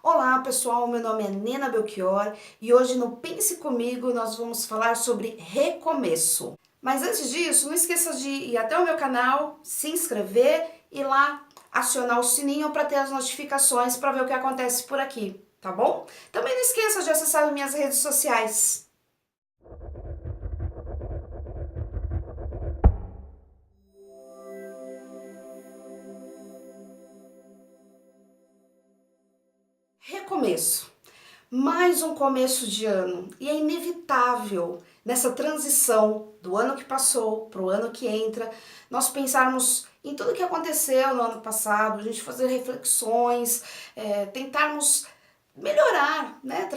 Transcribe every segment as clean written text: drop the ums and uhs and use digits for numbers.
Olá pessoal, meu nome é Nena Belchior e hoje no Pense Comigo nós vamos falar sobre recomeço. Mas antes disso, não esqueça de ir até o meu canal, se inscrever e lá acionar o sininho para ter as notificações para ver o que acontece por aqui, tá bom? Também não esqueça de acessar minhas redes sociais. Recomeço. Mais um começo de ano e é inevitável nessa transição do ano que passou para o ano que entra, nós pensarmos em tudo que aconteceu no ano passado, a gente fazer reflexões, tentarmos melhorar, né?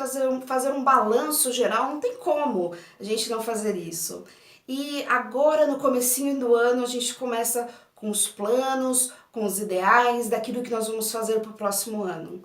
Fazer um balanço geral, não tem como a gente não fazer isso. E agora no comecinho do ano a gente começa com os planos, com os ideais daquilo que nós vamos fazer para o próximo ano.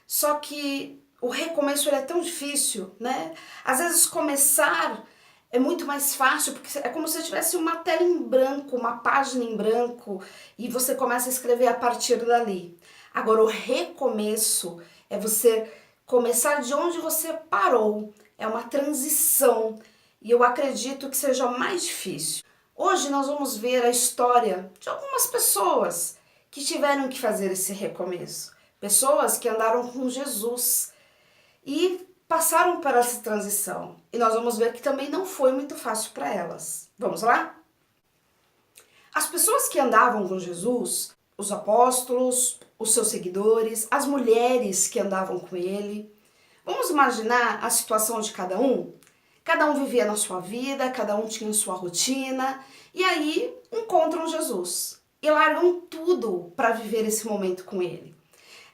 Só que o recomeço ele é tão difícil, né? Às vezes começar é muito mais fácil, porque é como se tivesse uma tela em branco, uma página em branco, e você começa a escrever a partir dali. Agora, o recomeço é você começar de onde você parou, é uma transição, e eu acredito que seja mais difícil. Hoje nós vamos ver a história de algumas pessoas que tiveram que fazer esse recomeço. Pessoas que andaram com Jesus e passaram por essa transição. E nós vamos ver que também não foi muito fácil para elas. Vamos lá? As pessoas que andavam com Jesus, os apóstolos, os seus seguidores, as mulheres que andavam com ele. Vamos imaginar a situação de cada um? Cada um vivia na sua vida, cada um tinha sua rotina, e aí encontram Jesus e largam tudo para viver esse momento com ele.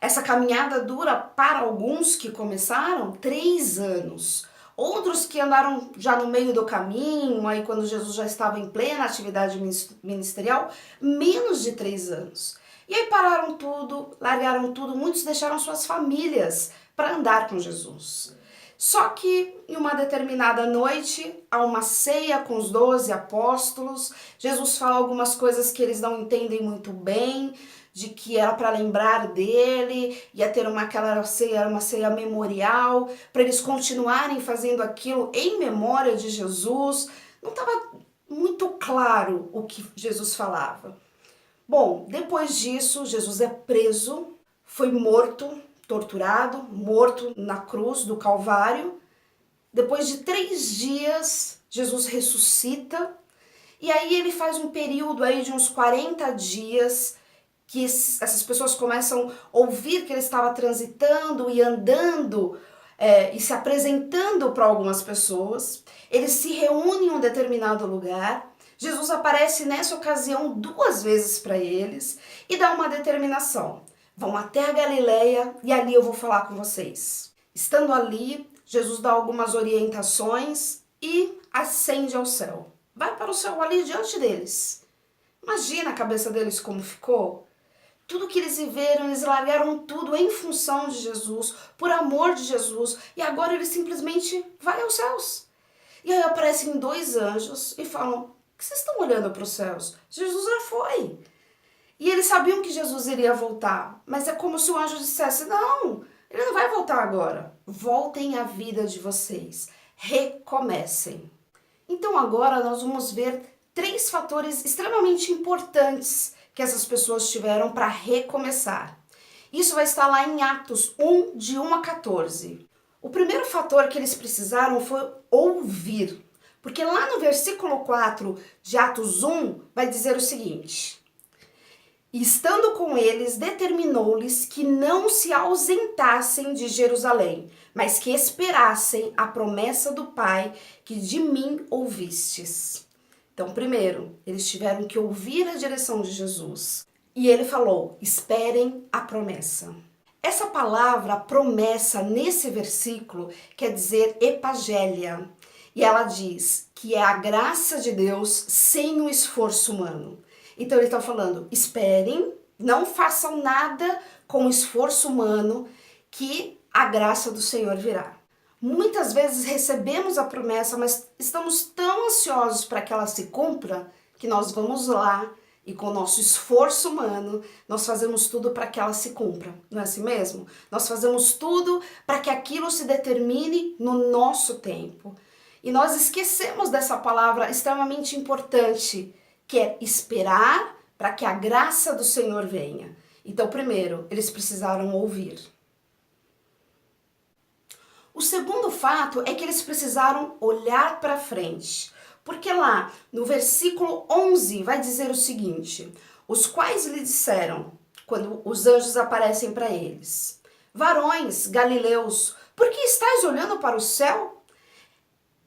Essa caminhada dura para alguns que começaram 3 anos, outros que andaram já no meio do caminho, aí quando Jesus já estava em plena atividade ministerial, menos de 3 anos. E aí pararam tudo, largaram tudo, muitos deixaram suas famílias para andar com Jesus. Só que em uma determinada noite, há uma ceia com os 12 apóstolos, Jesus fala algumas coisas que eles não entendem muito bem, de que era para lembrar dele, ia ter aquela ceia, uma ceia memorial, para eles continuarem fazendo aquilo em memória de Jesus. Não estava muito claro o que Jesus falava. Bom, depois disso, Jesus é preso, foi morto, torturado, morto na cruz do Calvário. Depois de 3 dias, Jesus ressuscita, e aí ele faz um período aí de uns 40 dias, que essas pessoas começam a ouvir que ele estava transitando e andando e se apresentando para algumas pessoas. Eles se reúnem em um determinado lugar. Jesus aparece nessa ocasião 2 vezes para eles e dá uma determinação. Vão até a Galileia e ali eu vou falar com vocês. Estando ali, Jesus dá algumas orientações e ascende ao céu. Vai para o céu ali diante deles. Imagina a cabeça deles como ficou. Tudo que eles viveram, eles largaram tudo em função de Jesus, por amor de Jesus, e agora eles simplesmente vão aos céus. E aí aparecem 2 anjos e falam: o que vocês estão olhando para os céus? Jesus já foi. E eles sabiam que Jesus iria voltar, mas é como se o anjo dissesse: não, ele não vai voltar agora. Voltem à vida de vocês, recomecem. Então agora nós vamos ver 3 fatores extremamente importantes que essas pessoas tiveram para recomeçar. Isso vai estar lá em Atos 1, de 1 a 14. O primeiro fator que eles precisaram foi ouvir, porque lá no versículo 4 de Atos 1 vai dizer o seguinte: e estando com eles, determinou-lhes que não se ausentassem de Jerusalém, mas que esperassem a promessa do Pai que de mim ouvistes. Então, primeiro, eles tiveram que ouvir a direção de Jesus. E ele falou: esperem a promessa. Essa palavra promessa nesse versículo quer dizer epagélia. E ela diz que é a graça de Deus sem o esforço humano. Então ele está falando: esperem, não façam nada com esforço humano, que a graça do Senhor virá. Muitas vezes recebemos a promessa, mas estamos tão ansiosos para que ela se cumpra, que nós vamos lá E com o nosso esforço humano, nós fazemos tudo para que ela se cumpra, não é assim mesmo? Nós fazemos tudo para que aquilo se determine no nosso tempo. E nós esquecemos dessa palavra extremamente importante, que é esperar para que a graça do Senhor venha. Então, primeiro, eles precisaram ouvir. O segundo fato é que eles precisaram olhar para frente. Porque lá no versículo 11 vai dizer o seguinte: os quais lhe disseram, quando os anjos aparecem para eles: varões galileus, por que estáis olhando para o céu?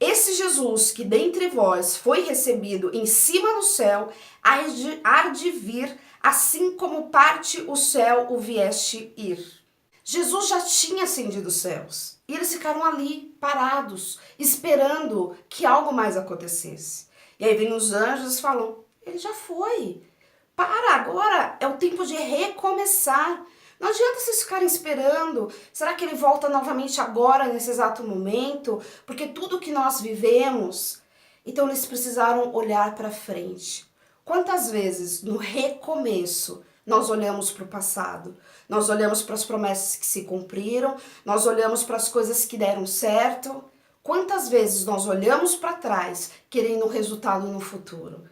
Esse Jesus que dentre vós foi recebido em cima no céu, há de vir, assim como parte o céu o vieste ir. Jesus já tinha ascendido os céus e eles ficaram ali, parados, esperando que algo mais acontecesse. E aí vem os anjos e falam: ele já foi. Para, agora é o tempo de recomeçar. Não adianta vocês ficarem esperando. Será que ele volta novamente agora, nesse exato momento? Porque tudo que nós vivemos, então eles precisaram olhar para frente. Quantas vezes no recomeço nós olhamos para o passado, nós olhamos para as promessas que se cumpriram, nós olhamos para as coisas que deram certo? Quantas vezes nós olhamos para trás querendo um resultado no futuro?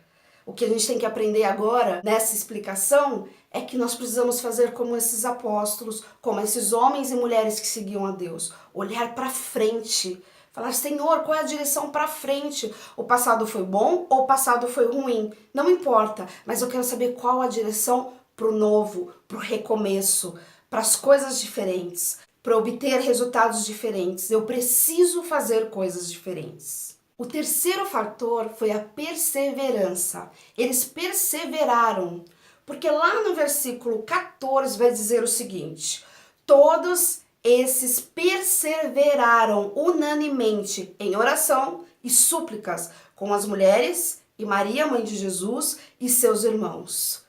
O que a gente tem que aprender agora nessa explicação é que nós precisamos fazer como esses apóstolos, como esses homens e mulheres que seguiam a Deus, olhar para frente. Falar: Senhor, qual é a direção para frente? O passado foi bom ou o passado foi ruim? Não importa, mas eu quero saber qual a direção para o novo, para o recomeço, para as coisas diferentes, para obter resultados diferentes. Eu preciso fazer coisas diferentes. O terceiro fator foi a perseverança. Eles perseveraram, porque lá no versículo 14 vai dizer o seguinte: todos esses perseveraram unanimemente em oração e súplicas com as mulheres e Maria, mãe de Jesus, e seus irmãos.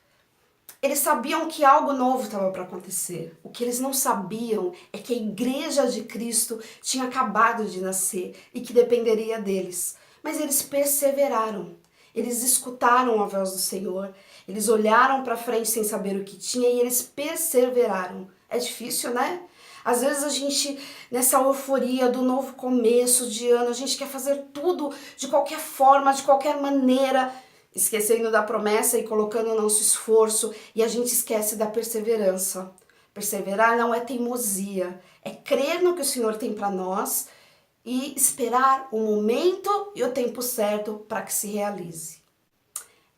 Eles sabiam que algo novo estava para acontecer. O que eles não sabiam é que a igreja de Cristo tinha acabado de nascer e que dependeria deles. Mas eles perseveraram. Eles escutaram a voz do Senhor. Eles olharam para frente sem saber o que tinha e eles perseveraram. É difícil, né? Às vezes a gente, nessa euforia do novo começo de ano, a gente quer fazer tudo de qualquer forma, de qualquer maneira, esquecendo da promessa e colocando o nosso esforço, e a gente esquece da perseverança. Perseverar não é teimosia, é crer no que o Senhor tem para nós e esperar o momento e o tempo certo para que se realize.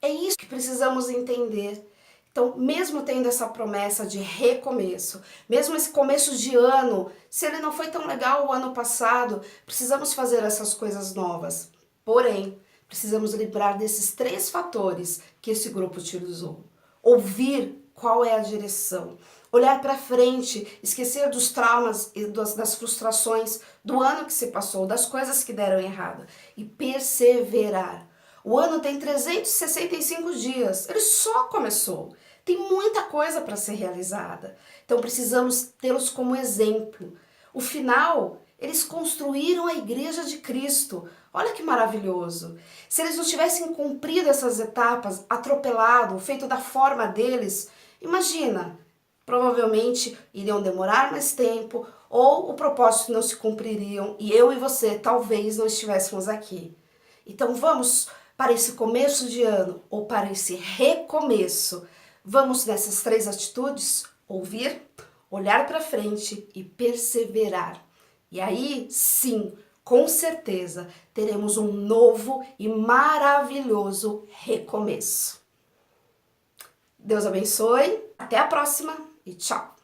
É isso que precisamos entender. Então, mesmo tendo essa promessa de recomeço, mesmo esse começo de ano, se ele não foi tão legal o ano passado, precisamos fazer essas coisas novas. Porém, precisamos lembrar desses 3 fatores que esse grupo utilizou. Ouvir qual é a direção, olhar para frente, esquecer dos traumas e das frustrações do ano que se passou, das coisas que deram errado e perseverar. O ano tem 365 dias, ele só começou. Tem muita coisa para ser realizada. Então precisamos tê-los como exemplo. O final, eles construíram a igreja de Cristo. Olha que maravilhoso. Se eles não tivessem cumprido essas etapas, atropelado, feito da forma deles, imagina, provavelmente iriam demorar mais tempo ou o propósito não se cumpririam e eu e você talvez não estivéssemos aqui. Então vamos para esse começo de ano ou para esse recomeço. Vamos nessas 3 atitudes: ouvir, olhar para frente e perseverar. E aí, sim, com certeza, teremos um novo e maravilhoso recomeço. Deus abençoe, até a próxima e tchau!